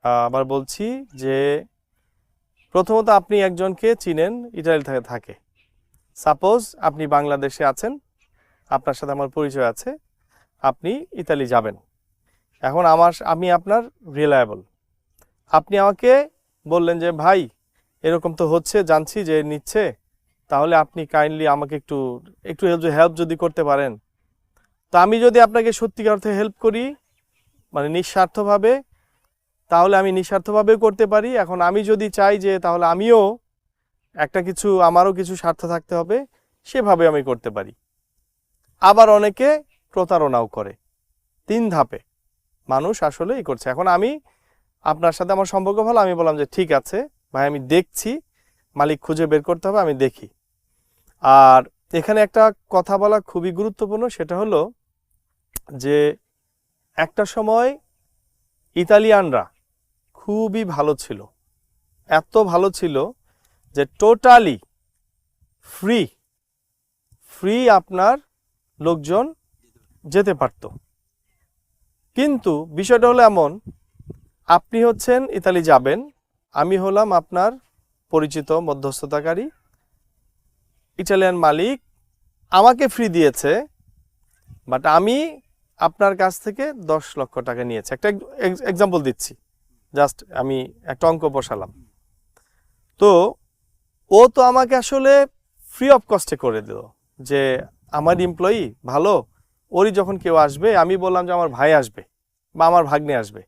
আবার বলছি যে প্রথমত আপনি একজনকে চিনেন, ইটালি থাকে। সাপোজ আপনি বাংলাদেশে আছেন, আপনার সাথে আমার পরিচয় আছে, আপনি ইতালি যাবেন। এখন আমি আপনার রিলায়েবল। আপনি আমাকে বললেন যে ভাই এরকম তো হচ্ছে, জানছি যে নিচ্ছে, তাহলে আপনি কাইন্ডলি আমাকে একটু একটু হেল্প যদি করতে পারেন। তো আমি যদি আপনাকে সত্যিকার অর্থে হেল্প করি, মানে নিঃস্বার্থভাবে, তাহলে আমি নিঃস্বার্থভাবেও করতে পারি। এখন আমি যদি চাই যে তাহলে আমিও আমারও কিছু স্বার্থ থাকতে হবে, সেভাবে আমি করতে পারি। আবার অনেকে প্রতারণাও করে। 3 ধাপে মানুষ আসলে করছে। এখন আমি আপনার সাথে আমার সম্পর্ক ভালো, আমি বললাম যে ঠিক আছে ভাই, আমি দেখছি, মালিক খুঁজে বের করতে হবে, আমি দেখি। আর এখানে একটা কথা বলা খুবই গুরুত্বপূর্ণ, সেটা হলো যে একটা সময় ইতালিয়ানরা খুবই ভালো ছিল, এত ভালো ছিল যে টোটালি ফ্রি আপনার লোকজন যেতে পারত। কিন্তু বিষয়টা হলো এমন, আপনি হচ্ছেন ইতালি যাবেন, আমি হলাম আপনার পরিচিত মধ্যস্থতাকারী, ইটালিয়ান মালিক আমাকে ফ্রি দিয়েছে, বাট আমি আপনার কাছ থেকে 10 লক্ষ টাকা নিয়েছি। একটা এক্সাম্পল দিচ্ছি, জাস্ট আমি একটা অঙ্ক বসালাম। তো ও তো আমাকে আসলে ফ্রি অফ কস্টে করে দিল, যে আমার এমপ্লয়ি ভালো, ওরই যখন কেউ আসবে, আমি বললাম যে আমার ভাই আসবে বা আমার ভাগ্নে আসবে,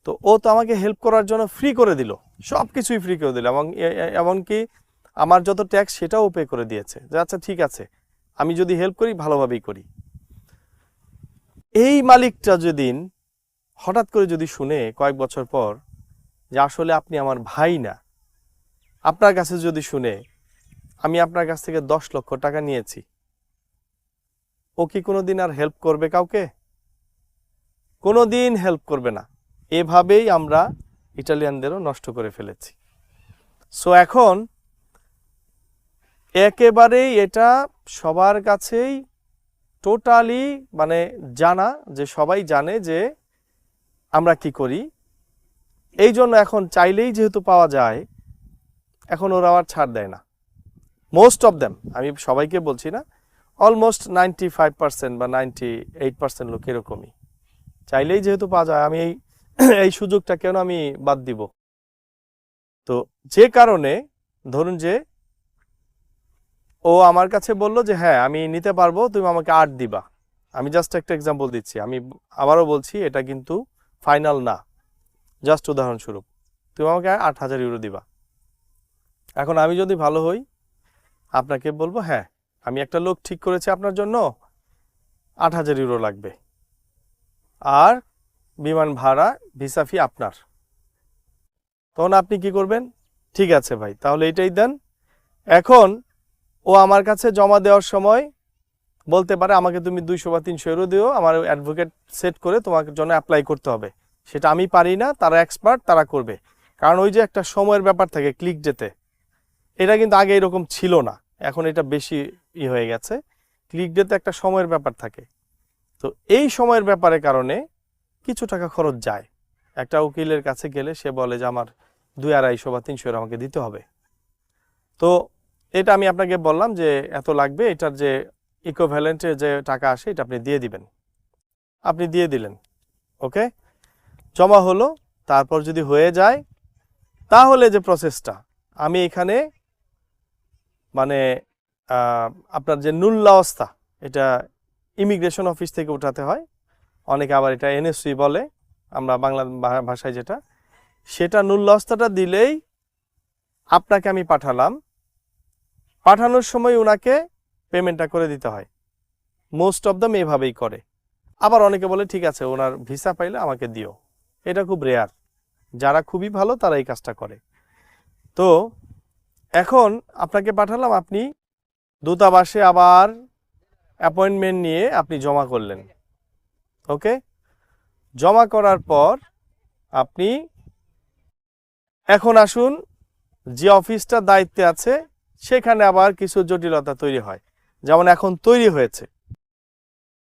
তো ও তো আমাকে হেল্প করার জন্য ফ্রি করে দিল, সব কিছুই ফ্রি করে দিল, এবং এমনকি আমার যত ট্যাক্স সেটাও পে করে দিয়েছে, যে আচ্ছা ঠিক আছে, আমি যদি হেল্প করি ভালোভাবেই করি। এই মালিকটা যেদিন হঠাৎ করে যদি শুনে কয়েক বছর পর যে আসলে আপনি আমার ভাই না, আপনার কাছে যদি শুনে আমি আপনার কাছ থেকে 10 লক্ষ টাকা নিয়েছি, ও কি কোনোদিন আর হেল্প করবে কাউকে? কোনোদিন হেল্প করবে না। এভাবেই আমরা ইটালিয়ানদেরও নষ্ট করে ফেলেছি। সো এখন একেবারেই এটা সবার কাছেই টোটালি মানে জানা, যে সবাই জানে যে আমরা কি করি। এই জন্য এখন চাইলেই যেহেতু পাওয়া যায়, এখন ওরা আর ছাড় দেয় না। মোস্ট অফ দ্যাম, আমি সবাইকে বলছি না, অলমোস্ট 95% বা 98% লোক এরকমই। চাইলেই যেহেতু পাওয়া যায়, আমি এই সুযোগটা কেন আমি বাদ দিব? তো যে কারণে ধরুন যে ও আমার কাছে বলল যে হ্যাঁ আমি নিতে পারবো, তুমি আমাকে 8 দিবা। আমি জাস্ট একটা এক্সাম্পল দিচ্ছি, আমি আবারও বলছি এটা কিন্তু ফাইনাল না, জাস্ট উদাহরণস্বরূপ। তুমি আমাকে 8,000 ইউরো দিবা। এখন আমি যদি ভালো হই, আপনাকে বলবো হ্যাঁ আমি একটা লোক ঠিক করেছি আপনার জন্য, 8,000 ইউরো লাগবে, আর বিমান ভাড়া ভিসা ফি আপনার। তখন আপনি কি করবেন? ঠিক আছে ভাই, তাহলে এটাই দেন। এখন ও আমার কাছে জমা দেওয়ার সময় বলতে পারে আমাকে তুমি 200 বা 300 ইউরো দিও, আমার অ্যাডভোকেট সেট করে তোমার জন্য অ্যাপ্লাই করতে হবে। সেটা আমি পারি না, তারা এক্সপার্ট, তারা করবে। কারণ ওই যে একটা সময়ের ব্যাপার থাকে ক্লিক ডেতে, এটা কিন্তু আগে এরকম ছিল না, এখন এটা বেশি হয়ে গেছে। ক্লিক ডেতে একটা সময়ের ব্যাপার থাকে, তো এই সময়ের ব্যাপারের কারণে কিছু টাকা খরচ যায়। একটা উকিলের কাছে গেলে সে বলে যে আমার 200-250 বা 300 ইউরো আমাকে দিতে হবে। তো এটা আমি আপনাকে বললাম যে এত লাগবে, এটার যে ইকুইভ্যালেন্টের যে টাকা আসে এটা আপনি দিয়ে দিবেন। আপনি দিয়ে দিলেন, ওকে, জমা হলো। তারপর যদি হয়ে যায়, তাহলে যে প্রসেসটা আমি এখানে মানে আপনার যে নুল্লাবস্থা, এটা ইমিগ্রেশন অফিস থেকে উঠাতে হয়, অনেকে আবার এটা এনএসসি বলে, আমরা বাংলা ভাষায় যেটা, সেটা নুল্লাবস্থাটা দিলেই আপনাকে আমি পাঠালাম। পাঠানোর সময় ওনাকে পেমেন্টটা করে দিতে হয়। মোস্ট অফ দ্যাম এভাবেই করে। আবার অনেকে বলে ঠিক আছে ওনার ভিসা পাইলে আমাকে দিও, এটা খুব রেয়ার, যারা খুবই ভালো তারা এই কাজটা করে। তো এখন আপনাকে পাঠালাম, আপনি দূতাবাসে আবার অ্যাপয়েন্টমেন্ট নিয়ে আপনি জমা করলেন, ওকে। জমা করার পর আপনি এখন আসুন, যে অফিসটা দায়িত্বে আছে সেখানে আবার কিছু জটিলতা তৈরি হয়। যেমন এখন তৈরি হয়েছে,